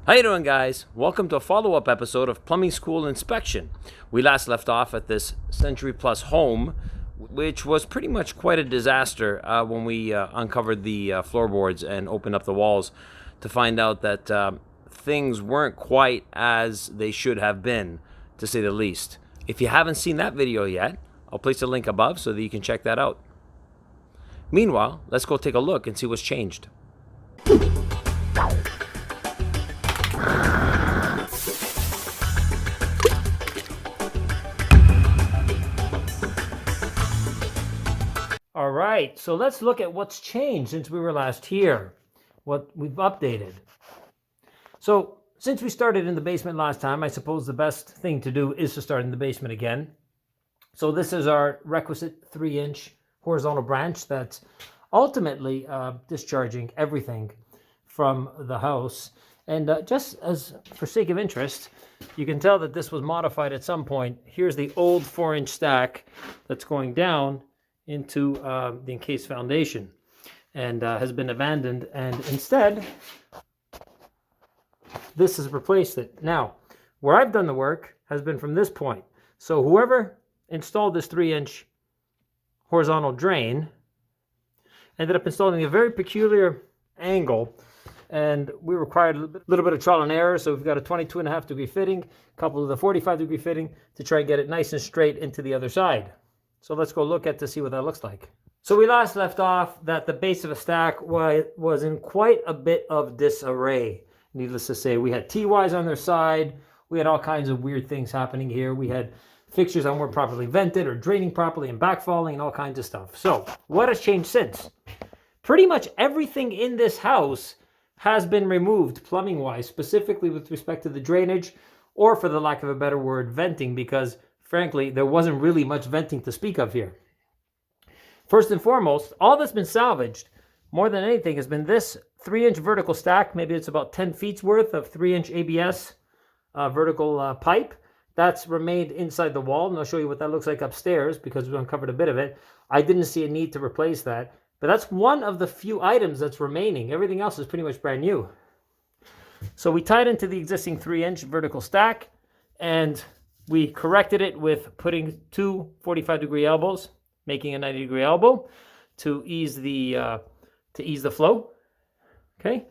How you doing, guys? Welcome to a follow-up episode of Plumbing School Inspection. We last left off at this Century Plus home, which was pretty much quite a disaster when we uncovered the floorboards and opened up the walls to find out that things weren't quite as they should have been, to say the least. If you haven't seen that video yet, I'll place a link above so that you can check that out. Meanwhile, let's go take a look and see what's changed. All right, so let's look at what's changed since we were last here, what we've updated. So since we started in the basement last time, I suppose the best thing to do is to start in the basement again. So this is our requisite 3-inch horizontal branch that's ultimately discharging everything from the house. And just as for sake of interest, you can tell that this was modified at some point. Here's the old 4-inch stack that's going down into the encased foundation and has been abandoned, and instead this has replaced it. Now, where I've done the work has been from this point. So whoever installed this 3-inch horizontal drain ended up installing a very peculiar angle, and we required a little bit of trial and error. So we've got a 22.5 degree fitting coupled with a 45 degree fitting to try and get it nice and straight into the other side. So let's go look at to see what that looks like. So we last left off that the base of a stack was in quite a bit of disarray. Needless to say, we had TYs on their side. We had all kinds of weird things happening here. We had fixtures that weren't properly vented or draining properly and backfalling and all kinds of stuff. So what has changed since? Pretty much everything in this house has been removed plumbing-wise, specifically with respect to the drainage, or for the lack of a better word, venting, because frankly, there wasn't really much venting to speak of here. First and foremost, all that's been salvaged, more than anything, has been this 3-inch vertical stack. Maybe it's about 10 feet worth of 3-inch ABS vertical pipe. That's remained inside the wall, and I'll show you what that looks like upstairs because we uncovered a bit of it. I didn't see a need to replace that, but that's one of the few items that's remaining. Everything else is pretty much brand new. So we tied into the existing 3-inch vertical stack, and we corrected it with putting two 45 degree elbows, making a 90 degree elbow to ease the flow. Okay,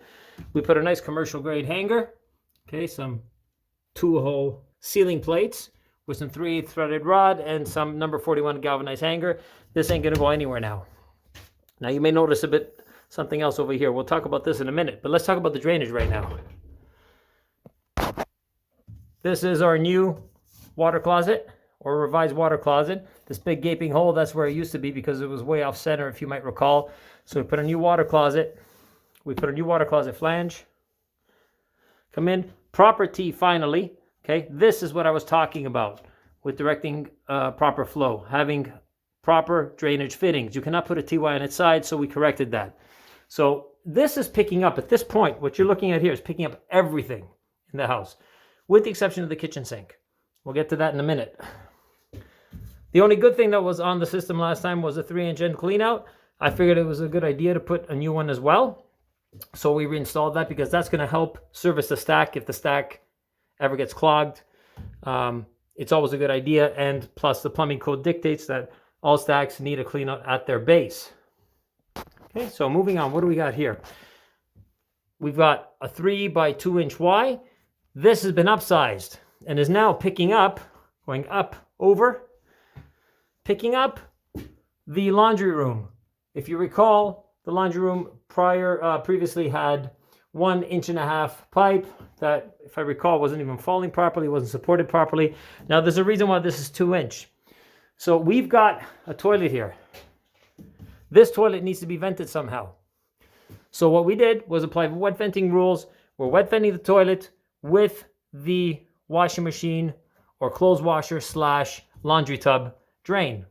we put a nice commercial grade hanger. Okay, some 2-hole ceiling plates with some 3/8 threaded rod and some number 41 galvanized hanger. This ain't gonna go anywhere now. Now you may notice a bit something else over here. We'll talk about this in a minute, but let's talk about the drainage right now. This is our new water closet, or revised water closet. This big gaping hole, that's where it used to be because it was way off center, if you might recall. So we put a new water closet. We put a new water closet flange. Come in, proper T finally. Okay, this is what I was talking about with directing proper flow, having proper drainage fittings. You cannot put a TY on its side, so we corrected that. So this is picking up, at this point, what you're looking at here is picking up everything in the house, with the exception of the kitchen sink. We'll get to that in a minute. The only good thing that was on the system last time was a 3-inch end clean out. I figured it was a good idea to put a new one as well. So we reinstalled that because that's going to help service the stack if the stack ever gets clogged. It's always a good idea. And plus the plumbing code dictates that all stacks need a clean out at their base. Okay, so moving on, what do we got here? We've got a 3 by 2-inch Y. This has been upsized and is now picking up, going up over, picking up the laundry room. If you recall, the laundry room previously had 1.5 inch pipe that, if I recall, wasn't even falling properly, wasn't supported properly. Now there's a reason why this is 2-inch. So we've got a toilet here. This toilet needs to be vented somehow. So what we did was apply wet venting rules. We're wet venting the toilet with the washing machine or clothes washer / laundry tub drain.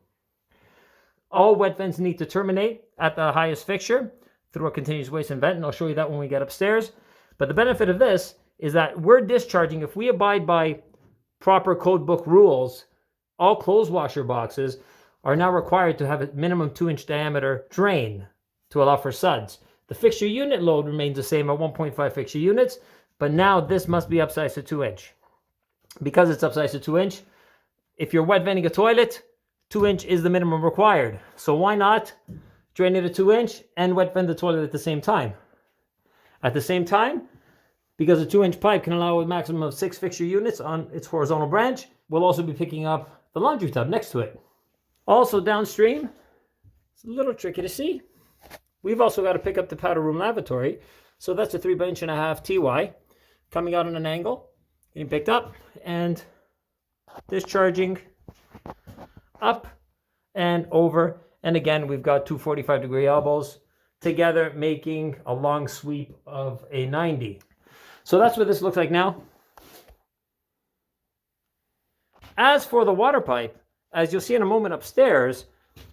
All wet vents need to terminate at the highest fixture through a continuous waste and vent, and I'll show you that when we get upstairs. But the benefit of this is that we're discharging, if we abide by proper code book rules, all clothes washer boxes are now required to have a minimum 2-inch diameter drain to allow for suds. The fixture unit load remains the same at 1.5 fixture units, But now this must be upsized to 2-inch. Because it's upsized to 2-inch, if you're wet venting a toilet, 2-inch is the minimum required. So why not drain it at 2-inch and wet vent the toilet at the same time? At the same time, because a 2-inch pipe can allow a maximum of 6 fixture units on its horizontal branch, we'll also be picking up the laundry tub next to it. Also downstream, it's a little tricky to see. We've also got to pick up the powder room lavatory. So that's a 3x1.5 TY coming out on an angle, getting picked up and discharging up and over. And again, we've got two 45-degree elbows together, making a long sweep of a 90. So that's what this looks like now. As for the water pipe, as you'll see in a moment upstairs,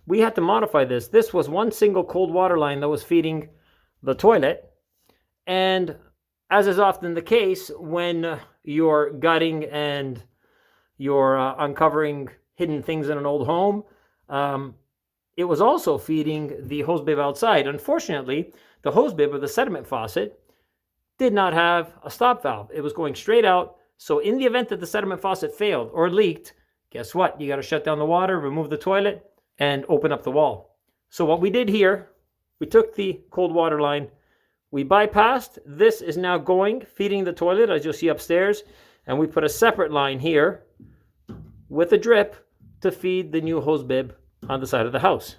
we had to modify this. This was one single cold water line that was feeding the toilet. And as is often the case when you're gutting and you're uncovering hidden things in an old home, it was also feeding the hose bib outside. Unfortunately, the hose bib, or the sediment faucet, did not have a stop valve. It was going straight out. So in the event that the sediment faucet failed or leaked, guess what? You got to shut down the water, remove the toilet, and open up the wall. So what we did here, we took the cold water line, we bypassed. This is now going, feeding the toilet, as you'll see upstairs, and we put a separate line here with a drip to feed the new hose bib on the side of the house.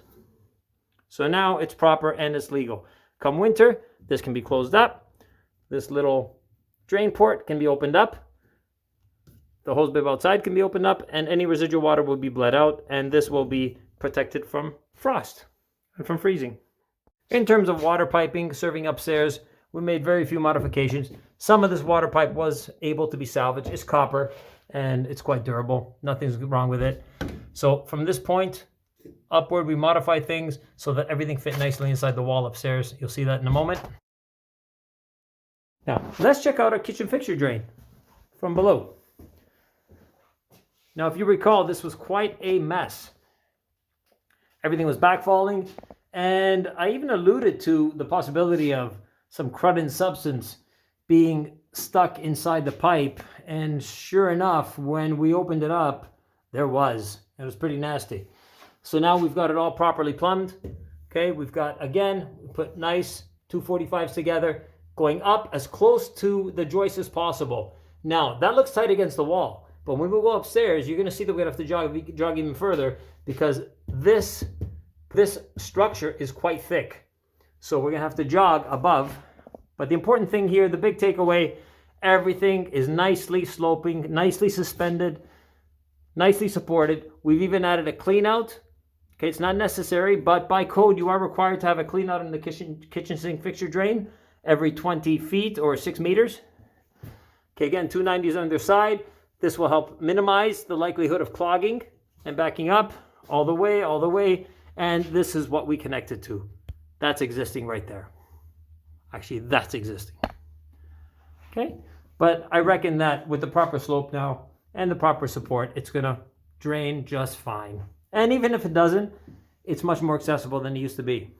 So now it's proper and it's legal. Come winter, this can be closed up. This little drain port can be opened up. The hose bib outside can be opened up, and any residual water will be bled out, and this will be protected from frost and from freezing. In terms of water piping serving upstairs, we made very few modifications. Some of this water pipe was able to be salvaged. It's copper and it's quite durable. Nothing's wrong with it. So from this point upward, we modified things so that everything fit nicely inside the wall upstairs. You'll see that in a moment. Now, let's check out our kitchen fixture drain from below. Now, if you recall, this was quite a mess. Everything was backfalling, and I even alluded to the possibility of some crud and substance being stuck inside the pipe, and sure enough, when we opened it up, there was. It was pretty nasty. So now we've got it all properly plumbed. Okay, we've got, again, we put nice 245s together, going up as close to the joist as possible. Now, that looks tight against the wall, but when we go upstairs, you're going to see that we have to jog even further, because this structure is quite thick. So we're going to have to jog above. But the important thing here, the big takeaway, everything is nicely sloping, nicely suspended, nicely supported. We've even added a clean out. Okay, it's not necessary, but by code, you are required to have a clean out in the kitchen sink fixture drain every 20 feet or 6 meters. Okay, again, 290s on their side. This will help minimize the likelihood of clogging and backing up all the way. And this is what we connected to. That's existing right there. Actually, that's existing. Okay, but I reckon that with the proper slope now and the proper support, it's gonna drain just fine. And even if it doesn't, it's much more accessible than it used to be.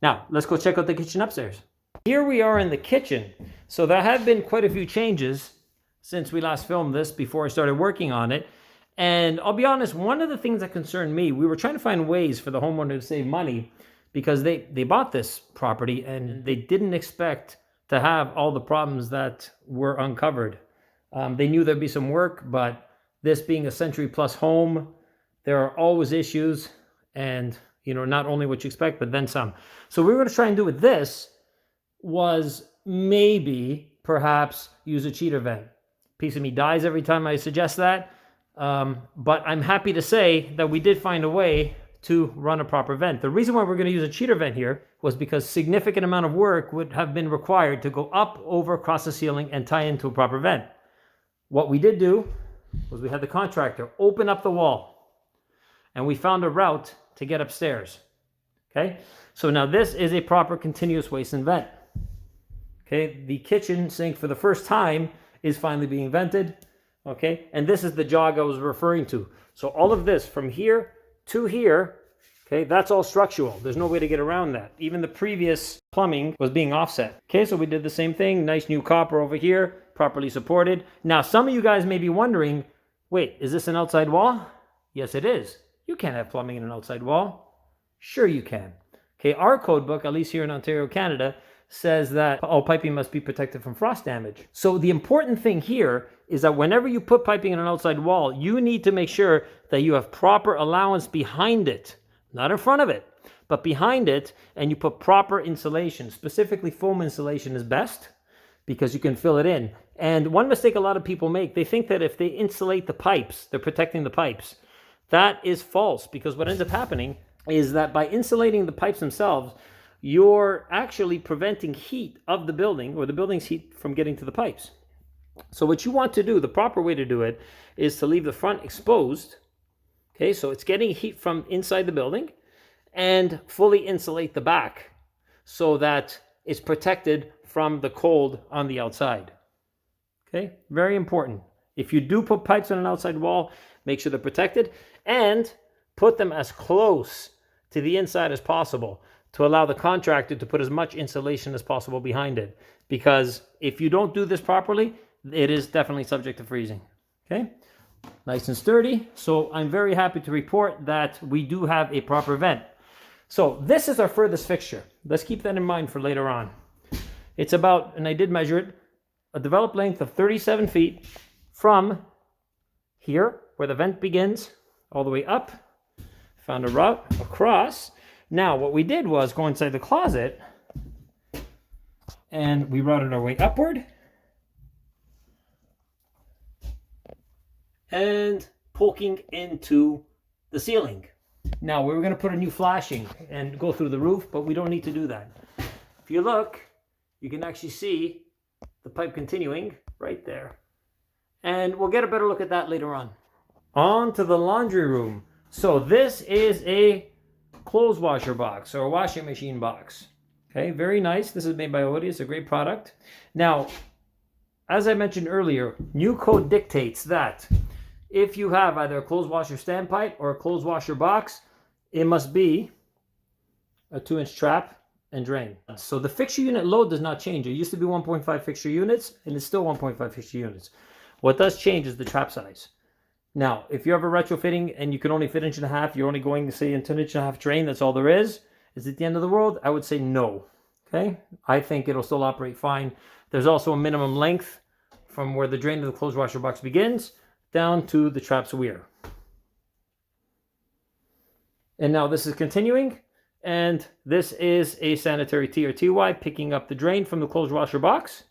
Now, let's go check out the kitchen upstairs. Here we are in the kitchen. So there have been quite a few changes since we last filmed this, before I started working on it. And I'll be honest, one of the things that concerned me, we were trying to find ways for the homeowner to save money, because they bought this property and they didn't expect to have all the problems that were uncovered. They knew there'd be some work, but this being a century-plus home, there are always issues, and not only what you expect, but then some. So what we were going to try and do with this was maybe, perhaps, use a cheater vent. Piece of me dies every time I suggest that, but I'm happy to say that we did find a way to run a proper vent. The reason why we're going to use a cheater vent here was because significant amount of work would have been required to go up, over, across the ceiling and tie into a proper vent. What we did do was we had the contractor open up the wall, and we found a route to get upstairs. Okay, so now this is a proper continuous waste and vent. Okay, the kitchen sink for the first time is finally being vented. Okay, and this is the jog I was referring to. So all of this from here to here Okay, that's all structural. There's no way to get around that. Even the previous plumbing was being offset. Okay, so we did the same thing. Nice new copper over here, properly supported. Now, some of you guys may be wondering, wait, is this an outside wall? Yes, it is. You can't have plumbing in an outside wall. Sure you can. Okay, our code book, at least here in Ontario, Canada, says that all piping must be protected from frost damage. So the important thing here is that whenever you put piping in an outside wall, you need to make sure that you have proper allowance behind it. Not in front of it, but behind it, and you put proper insulation. Specifically, foam insulation is best because you can fill it in. And one mistake a lot of people make, they think that if they insulate the pipes, they're protecting the pipes. That is false, because what ends up happening is that by insulating the pipes themselves, you're actually preventing heat of the building, or the building's heat, from getting to the pipes. So what you want to do, the proper way to do it, is to leave the front exposed. Okay, so it's getting heat from inside the building, and fully insulate the back so that it's protected from the cold on the outside. Okay, very important. If you do put pipes on an outside wall, make sure they're protected, and put them as close to the inside as possible to allow the contractor to put as much insulation as possible behind it. Because if you don't do this properly, it is definitely subject to freezing. Okay? Nice and sturdy. So I'm very happy to report that we do have a proper vent. So this is our furthest fixture. Let's keep that in mind for later on. It's about, and I did measure it, a developed length of 37 feet from here, where the vent begins, all the way up. Found a route across. Now what we did was go inside the closet, and we routed our way upward. And poking into the ceiling. Now we were going to put a new flashing and go through the roof, but we don't need to do that. If you look, you can actually see the pipe continuing right there. And we'll get a better look at that later on. On to the laundry room. So this is a clothes washer box, or a washing machine box. Okay, very nice. This is made by Odie. It's a great product. Now, as I mentioned earlier, new code dictates that if you have either a clothes washer standpipe or a clothes washer box, it must be a 2-inch trap and drain. So the fixture unit load does not change. It used to be 1.5 fixture units, and it's still 1.5 fixture units. What does change is the trap size. Now, if you have a retrofitting and you can only fit 1.5 inches, you're only going to say into 1.5 inch drain, that's all there is. Is it the end of the world? I would say no. Okay? I think it'll still operate fine. There's also a minimum length from where the drain of the clothes washer box begins down to the trap's weir. And now this is continuing, and this is a sanitary T or TY picking up the drain from the clothes washer box.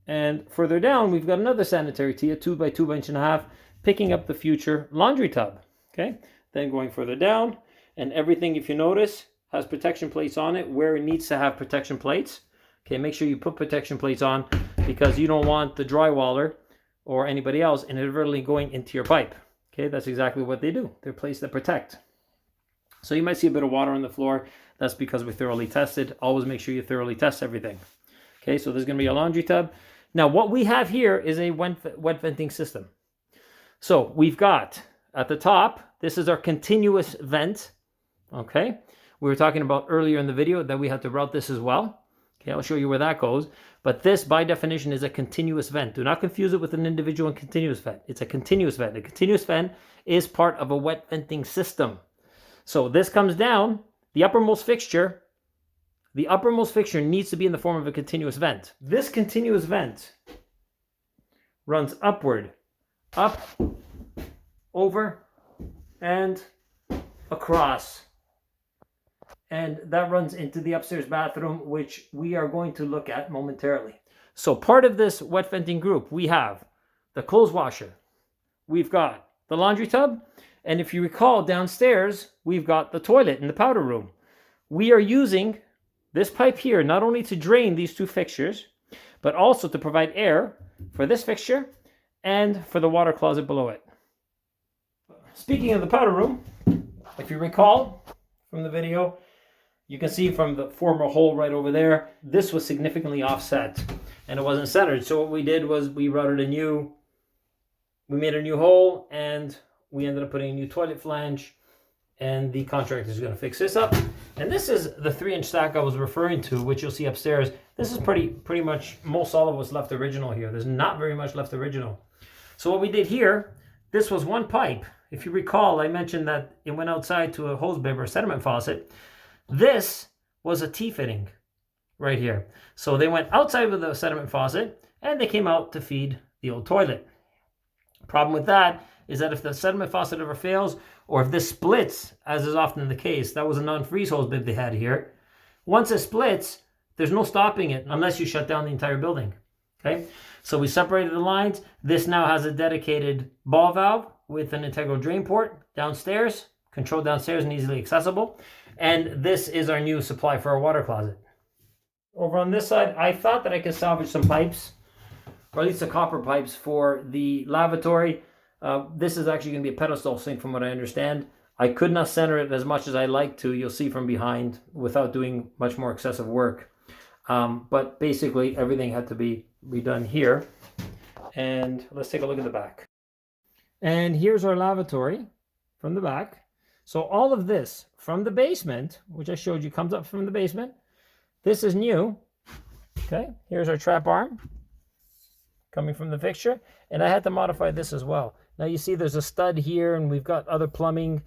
And further down, we've got another sanitary T, a 2 by 2 by 1.5 inch, picking up the future laundry tub. Okay, then going further down, and everything, if you notice, has protection plates on it where it needs to have protection plates. Okay, make sure you put protection plates on, because you don't want the drywaller or anybody else inadvertently going into your pipe. Okay, that's exactly what they do. They're plates that protect. So you might see a bit of water on the floor. That's because we thoroughly tested. Always make sure you thoroughly test everything. Okay, so there's going to be a laundry tub. Now what we have here is a wet venting system. So we've got at the top, this is our continuous vent. Okay, we were talking about earlier in the video that we had to route this as well. Okay, I'll show you where that goes. But this, by definition, is a continuous vent. Do not confuse it with an individual and continuous vent. It's a continuous vent. A continuous vent is part of a wet venting system. So this comes down, the uppermost fixture needs to be in the form of a continuous vent. This continuous vent runs upward, up, over, and across. And that runs into the upstairs bathroom, which we are going to look at momentarily. So part of this wet venting group, we have the clothes washer, we've got the laundry tub, and if you recall downstairs, we've got the toilet in the powder room. We are using this pipe here not only to drain these two fixtures, but also to provide air for this fixture and for the water closet below it. Speaking of the powder room, if you recall from the video, you can see from the former hole right over there, this was significantly offset and it wasn't centered. So what we did was we made a new hole, and we ended up putting a new toilet flange and the contractor is going to fix this up. And this is the 3-inch stack I was referring to, which you'll see upstairs. This is pretty much most all of what's left original here. There's not very much left original. So what we did here, this was one pipe. If you recall, I mentioned that it went outside to a hose bib or sediment faucet. This was a T-fitting right here. So they went outside with the sediment faucet and they came out to feed the old toilet. Problem with that is that if the sediment faucet ever fails, or if this splits, as is often the case, that was a non-freeze hose bib they had here. Once it splits, there's no stopping it unless you shut down the entire building. Okay, so we separated the lines. This now has a dedicated ball valve with an integral drain port downstairs, controlled downstairs and easily accessible. And this is our new supply for our water closet. Over on this side, I thought that I could salvage some pipes, or at least the copper pipes for the lavatory. This is actually going to be a pedestal sink from what I understand. I could not center it as much as I like to, you'll see from behind, without doing much more excessive work. But basically everything had to be redone here. And let's take a look at the back. And here's our lavatory from the back. So all of this from the basement, which I showed you comes up from the basement. This is new. Okay, here's our trap arm coming from the fixture. And I had to modify this as well. Now you see there's a stud here and we've got other plumbing.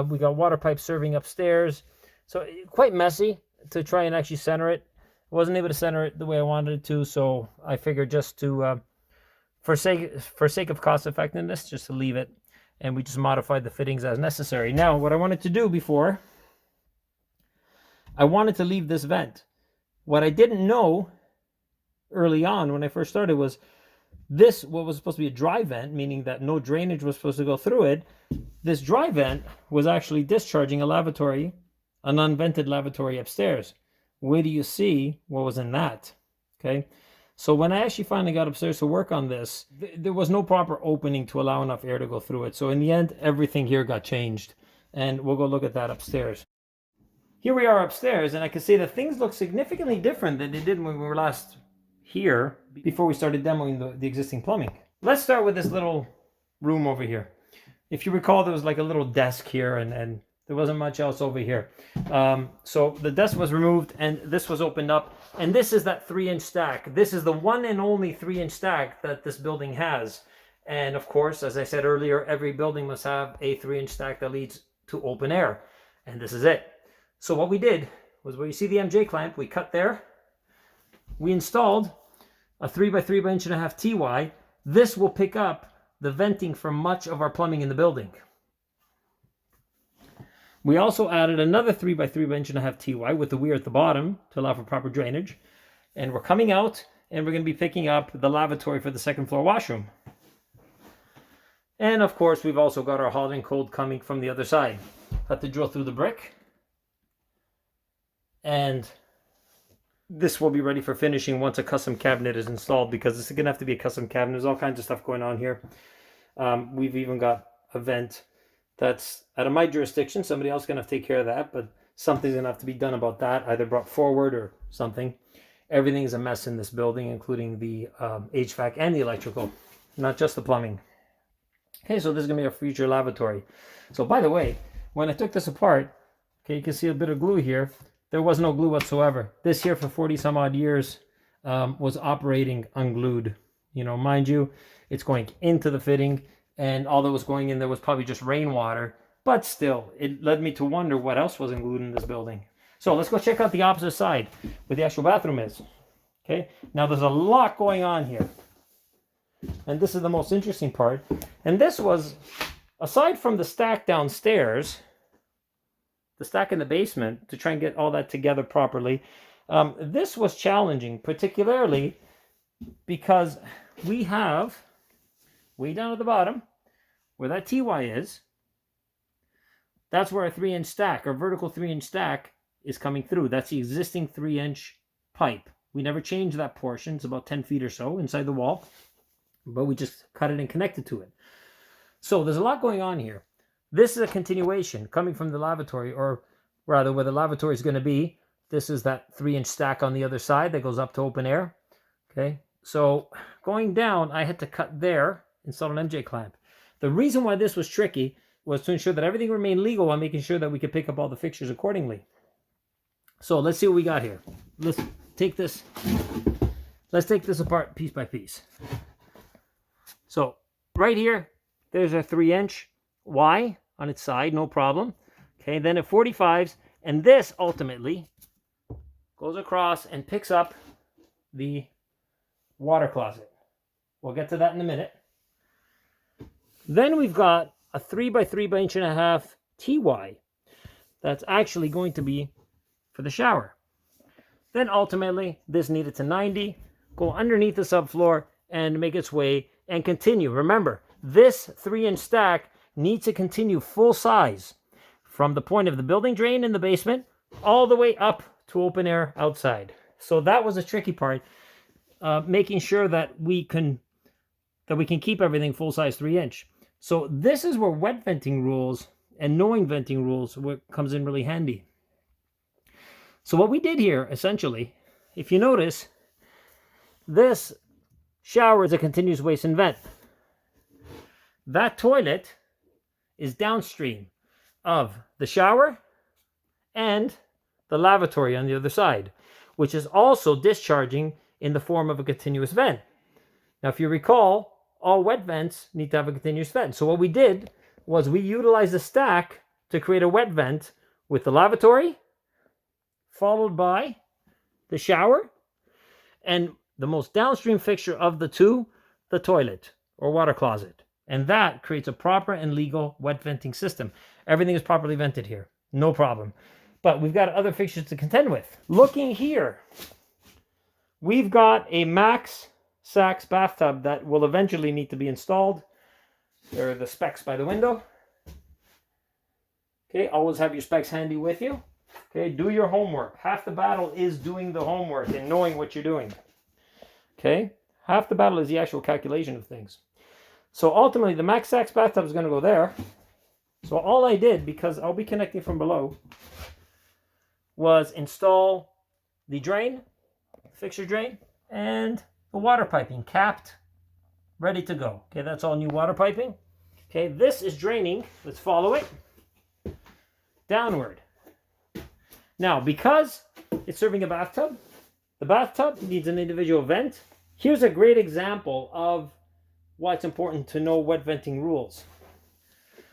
We got water pipes serving upstairs. So quite messy to try and actually center it. I wasn't able to center it the way I wanted it to, so I figured just to, for sake of cost effectiveness, just to leave it. And we just modified the fittings as necessary. Now, what I wanted to do before, I wanted to leave this vent. What I didn't know early on when I first started was this, what was supposed to be a dry vent, meaning that no drainage was supposed to go through it. This dry vent was actually discharging a lavatory, an unvented lavatory upstairs. Where do you see what was in that? Okay, so when I actually finally got upstairs to work on this, there was no proper opening to allow enough air to go through it. So in the end, everything here got changed, and we'll go look at that upstairs. Here we are upstairs, and I can see that things look significantly different than they did when we were last here before we started demoing the existing plumbing. Let's start with this little room over here. If you recall, there was like a little desk here, and there wasn't much else over here. So the desk was removed and this was opened up. And this is that 3-inch stack. This is the one and only 3-inch stack that this building has. And of course, as I said earlier, every building must have a 3-inch stack that leads to open air. And this is it. So what we did was, where you see the MJ clamp, we cut there. We installed a 3x3 by 1.5 TY. This will pick up the venting for much of our plumbing in the building. We also added another 3x3 by 1.5 TY with the weir at the bottom to allow for proper drainage. And we're coming out and we're going to be picking up the lavatory for the second floor washroom. And of course, we've also got our hot and cold coming from the other side. Had to drill through the brick. And this will be ready for finishing once a custom cabinet is installed, because this is going to have to be a custom cabinet. There's all kinds of stuff going on here. We've even got a vent that's out of my jurisdiction. Somebody else is going to have to take care of that, but something's going to have to be done about that, either brought forward or something. Everything's a mess in this building, including the HVAC and the electrical, not just the plumbing. Okay, so this is going to be our future lavatory. So by the way, when I took this apart, okay, you can see a bit of glue here. There was no glue whatsoever. This here for 40 some odd years was operating unglued. You know, mind you, it's going into the fitting, and all that was going in there was probably just rainwater. But still, it led me to wonder what else was glued in this building. So let's go check out the opposite side, where the actual bathroom is. Okay, now there's a lot going on here. And this is the most interesting part. And this was, aside from the stack downstairs, the stack in the basement, to try and get all that together properly, this was challenging, particularly because we have, way down at the bottom, where that TY is, that's where our 3-inch stack, our vertical 3-inch stack, is coming through. That's the existing 3-inch pipe. We never changed that portion. It's about 10 feet or so inside the wall, but we just cut it and connected to it. So there's a lot going on here. This is a continuation coming from the lavatory, or rather where the lavatory is going to be. This is that 3-inch stack on the other side that goes up to open air. Okay, so going down, I had to cut there, install an MJ clamp. The reason why this was tricky was to ensure that everything remained legal while making sure that we could pick up all the fixtures accordingly. So let's see what we got here. Let's take this apart piece by piece. So right here, there's a 3-inch Y on its side, no problem. Okay, then at 45s, and this ultimately goes across and picks up the water closet. We'll get to that in a minute. Then we've got a 3 by 3 by 1.5 TY. That's actually going to be for the shower. Then ultimately, this needed to 90, go underneath the subfloor and make its way and continue. Remember, this 3-inch stack needs to continue full size from the point of the building drain in the basement all the way up to open air outside. So that was a tricky part, making sure that we can keep everything full size 3-inch. So this is where wet venting rules and knowing venting rules comes in really handy. So what we did here, essentially, if you notice, this shower is a continuous waste and vent. That toilet is downstream of the shower and the lavatory on the other side, which is also discharging in the form of a continuous vent. Now, if you recall, all wet vents need to have a continuous vent. So what we did was we utilized a stack to create a wet vent with the lavatory, followed by the shower, and the most downstream fixture of the two, the toilet or water closet. And that creates a proper and legal wet venting system. Everything is properly vented here, no problem. But we've got other fixtures to contend with. Looking here, we've got a Max Sachs bathtub that will eventually need to be installed. There are the specs by the window. Okay, always have your specs handy with you. Okay, do your homework. Half the battle is doing the homework and knowing what you're doing. Okay, half the battle is the actual calculation of things. So ultimately, the Max Sachs bathtub is going to go there. So all I did, because I'll be connecting from below, was install the drain, fixture drain, and the water piping, capped, ready to go. Okay, that's all new water piping. Okay, this is draining. Let's follow it downward. Now, because it's serving a bathtub, the bathtub needs an individual vent. Here's a great example of why it's important to know wet venting rules.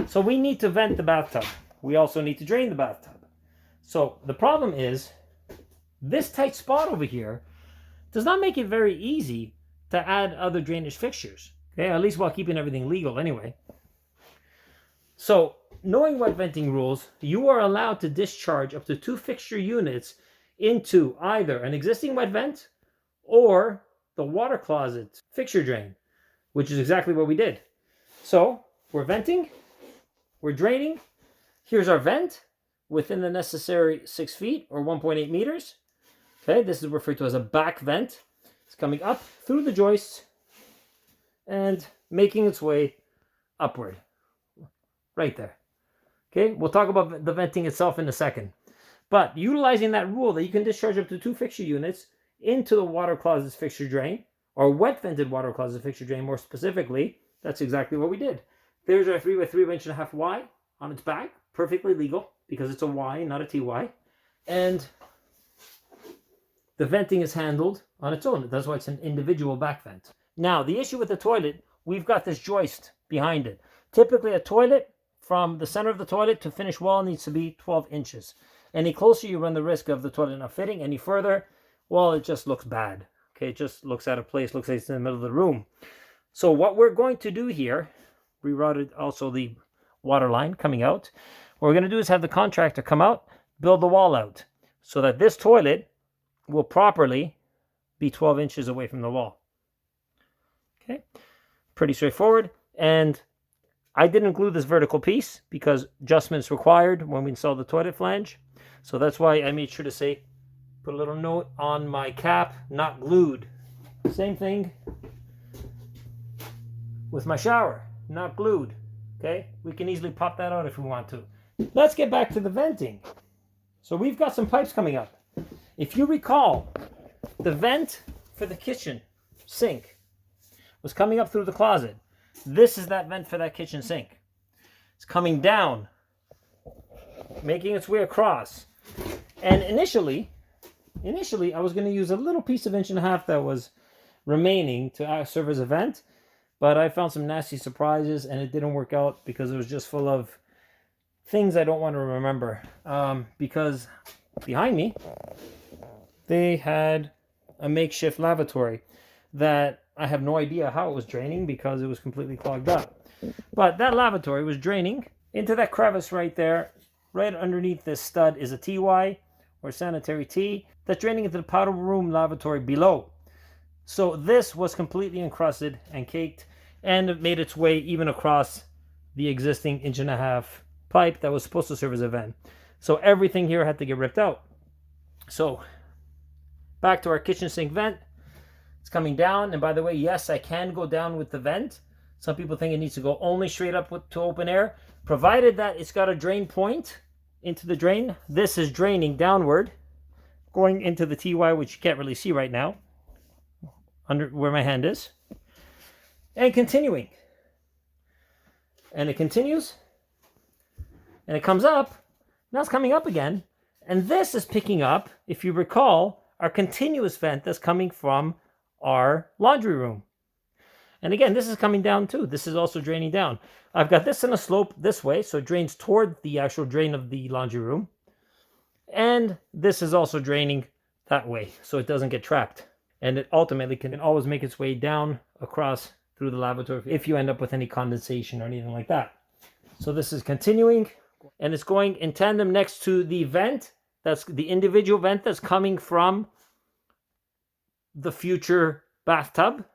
So we need to vent the bathtub. We also need to drain the bathtub. So the problem is, this tight spot over here does not make it very easy to add other drainage fixtures. Okay, at least while keeping everything legal anyway. So knowing wet venting rules, you are allowed to discharge up to 2 fixture units into either an existing wet vent or the water closet fixture drain, which is exactly what we did. So we're venting, we're draining. Here's our vent within the necessary 6 feet or 1.8 meters. Okay, this is referred to as a back vent. It's coming up through the joists and making its way upward. Right there. Okay, we'll talk about the venting itself in a second. But utilizing that rule that you can discharge up to 2 fixture units into the water closet's fixture drain, or wet vented water closet fixture drain more specifically, that's exactly what we did. There's our 3 by 3 by 1.5 Y on its back, perfectly legal because it's a Y, not a TY. And the venting is handled on its own. That's why it's an individual back vent. Now, the issue with the toilet, we've got this joist behind it. Typically, a toilet from the center of the toilet to finish wall needs to be 12 inches. Any closer, you run the risk of the toilet not fitting. Any further, well, it just looks bad. Okay, it just looks out of place, looks like it's in the middle of the room. So what we're going to do here, rerouted also the water line coming out. What we're going to do is have the contractor come out, build the wall out, so that this toilet will properly be 12 inches away from the wall. Okay, pretty straightforward. And I didn't glue this vertical piece because adjustments required when we install the toilet flange. So that's why I made sure to say, put a little note on my cap, not glued. Same thing with my shower, not glued. Okay, we can easily pop that out if we want to. Let's get back to the venting. So we've got some pipes coming up. If you recall, the vent for the kitchen sink was coming up through the closet. This is that vent for that kitchen sink. It's coming down, making its way across. And initially I was going to use a little piece of 1.5 inches that was remaining to serve as a vent, but I found some nasty surprises and it didn't work out because it was just full of things I don't want to remember. Because behind me, they had a makeshift lavatory that I have no idea how it was draining because it was completely clogged up. But that lavatory was draining into that crevice right there. Right underneath this stud is a TY, or sanitary T, that's draining into the powder room lavatory below. So this was completely encrusted and caked, and it made its way even across the existing 1.5 inch pipe that was supposed to serve as a vent. So everything here had to get ripped out. So back to our kitchen sink vent. It's coming down, and by the way, yes, I can go down with the vent. Some people think it needs to go only straight up to open air, provided that it's got a drain point into the drain. This is draining downward, going into the TY, which you can't really see right now, under where my hand is, and continuing. And it continues, and it comes up. Now it's coming up again, and this is picking up, if you recall, our continuous vent that's coming from our laundry room. And again, this is coming down too. This is also draining down. I've got this in a slope this way, so it drains toward the actual drain of the laundry room. And this is also draining that way, so it doesn't get trapped. And it ultimately can always make its way down across through the lavatory if you end up with any condensation or anything like that. So this is continuing, and it's going in tandem next to the vent. That's the individual vent that's coming from the future bathtub.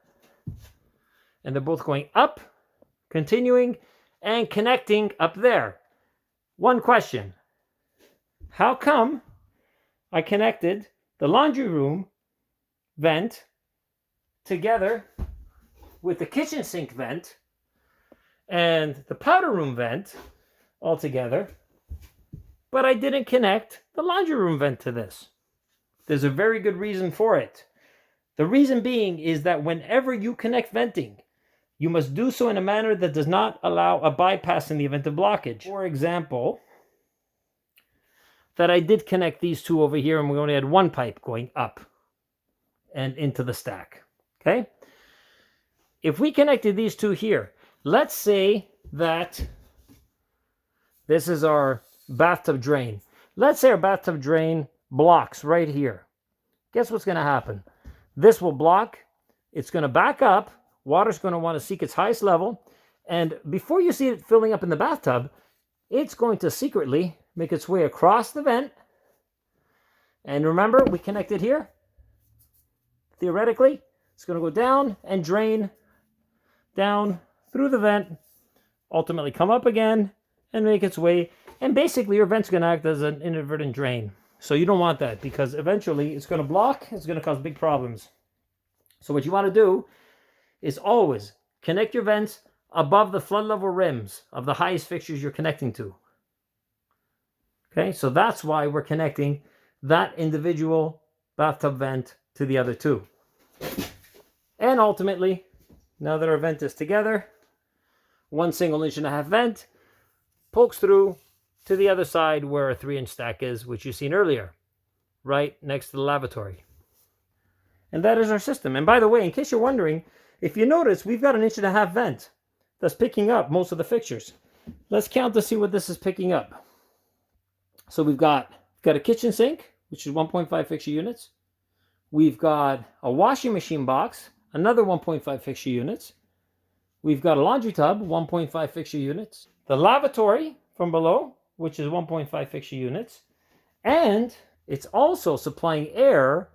And they're both going up, continuing, and connecting up there. One question. How come I connected the laundry room vent together with the kitchen sink vent and the powder room vent all together, but I didn't connect the laundry room vent to this? There's a very good reason for it. The reason being is that whenever you connect venting, you must do so in a manner that does not allow a bypass in the event of blockage. For example, that I did connect these two over here and we only had one pipe going up and into the stack. Okay? If we connected these two here, let's say that this is our bathtub drain. Let's say our bathtub drain blocks right here. Guess what's going to happen? This will block. It's going to back up. Water's going to want to seek its highest level. And before you see it filling up in the bathtub, it's going to secretly make its way across the vent. And remember, we connected here. Theoretically, it's going to go down and drain down through the vent, ultimately come up again and make its way. And basically, your vent's going to act as an inadvertent drain. So you don't want that because eventually it's going to block. It's going to cause big problems. So what you want to do is always connect your vents above the flood level rims of the highest fixtures you're connecting to. Okay, so that's why we're connecting that individual bathtub vent to the other two. And ultimately, now that our vent is together, one single 1.5 inch vent pokes through to the other side where a 3-inch stack is, which you've seen earlier, right next to the lavatory. And that is our system. And by the way, in case you're wondering, if you notice, we've got an 1.5 inch vent that's picking up most of the fixtures. Let's count to see what this is picking up. So we've got a kitchen sink, which is 1.5 fixture units. We've got a washing machine box, another 1.5 fixture units. We've got a laundry tub, 1.5 fixture units. The lavatory from below, which is 1.5 fixture units. And it's also supplying air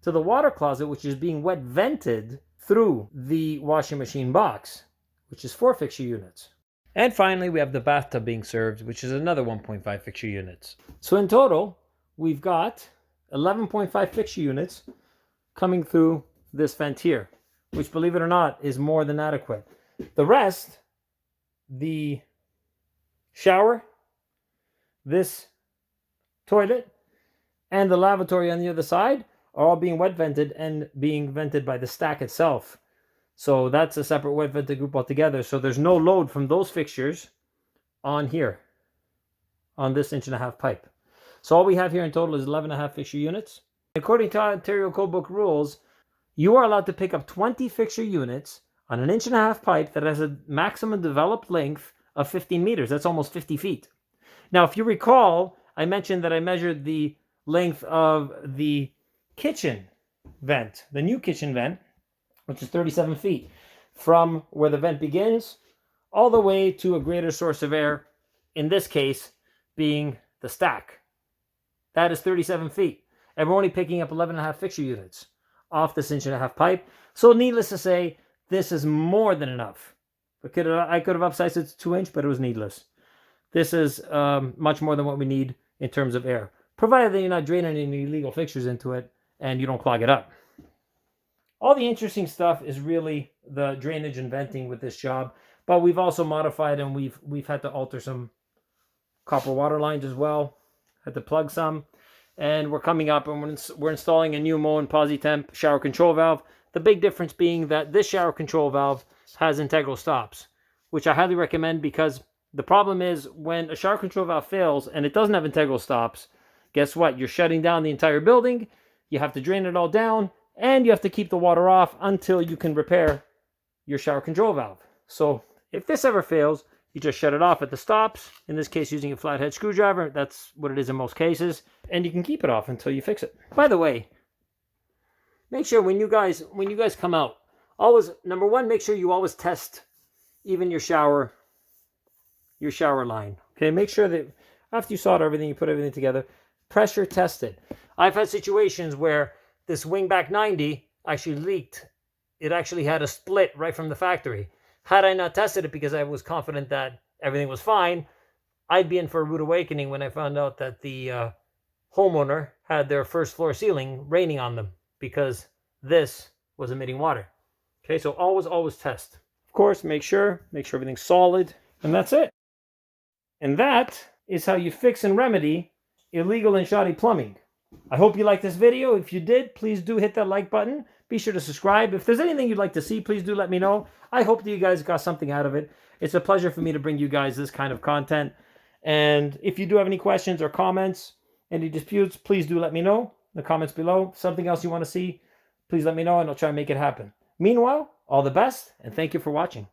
to the water closet, which is being wet vented through the washing machine box, which is 4 fixture units. And finally, we have the bathtub being served, which is another 1.5 fixture units. So in total, we've got 11.5 fixture units coming through this vent here, which, believe it or not, is more than adequate. The rest, the shower, this toilet, and the lavatory on the other side are all being wet vented and being vented by the stack itself. So that's a separate wet vented group altogether. So there's no load from those fixtures on here, on this 1.5-inch pipe. So all we have here in total is 11.5 fixture units. According to Ontario Codebook rules, you are allowed to pick up 20 fixture units on an 1.5-inch pipe that has a maximum developed length of 15 meters. That's almost 50 feet. Now, if you recall, I mentioned that I measured the length of the kitchen vent, the new kitchen vent, which is 37 feet, from where the vent begins all the way to a greater source of air, in this case being the stack. That is 37 feet. And we're only picking up 11.5 fixture units off this 1.5-inch pipe. So needless to say, this is more than enough. I could have upsized it to 2-inch, but it was needless. This is much more than what we need in terms of air, provided that you're not draining any illegal fixtures into it and you don't clog it up. All the interesting stuff is really the drainage and venting with this job, but we've also modified and we've had to alter some copper water lines as well. Had to plug some, and we're coming up and we're installing a new Moen PosiTemp shower control valve. The big difference being that this shower control valve has integral stops, which I highly recommend, because the problem is when a shower control valve fails and it doesn't have integral stops, guess what? You're shutting down the entire building. You have to drain it all down, and you have to keep the water off until you can repair your shower control valve. So if this ever fails, you just shut it off at the stops, in this case using a flathead screwdriver. That's what it is in most cases, and you can keep it off until you fix it. By the way, make sure when you guys come out, always, number one, make sure you always test even your shower line. Okay, make sure that after you solder everything, you put everything together, pressure test it. I've had situations where this wingback 90 actually leaked. It actually had a split right from the factory. Had I not tested it because I was confident that everything was fine, I'd be in for a rude awakening when I found out that the homeowner had their first floor ceiling raining on them because this was emitting water. Okay, so always test. Of course, make sure everything's solid, and that's it. And that is how you fix and remedy illegal and shoddy plumbing. I hope you liked this video. If you did, please do hit that like button. Be sure to subscribe. If there's anything you'd like to see, please do let me know. I hope that you guys got something out of it. It's a pleasure for me to bring you guys this kind of content. And if you do have any questions or comments, any disputes, please do let me know in the comments below. Something else you want to see, please let me know and I'll try and make it happen. Meanwhile, all the best, and thank you for watching.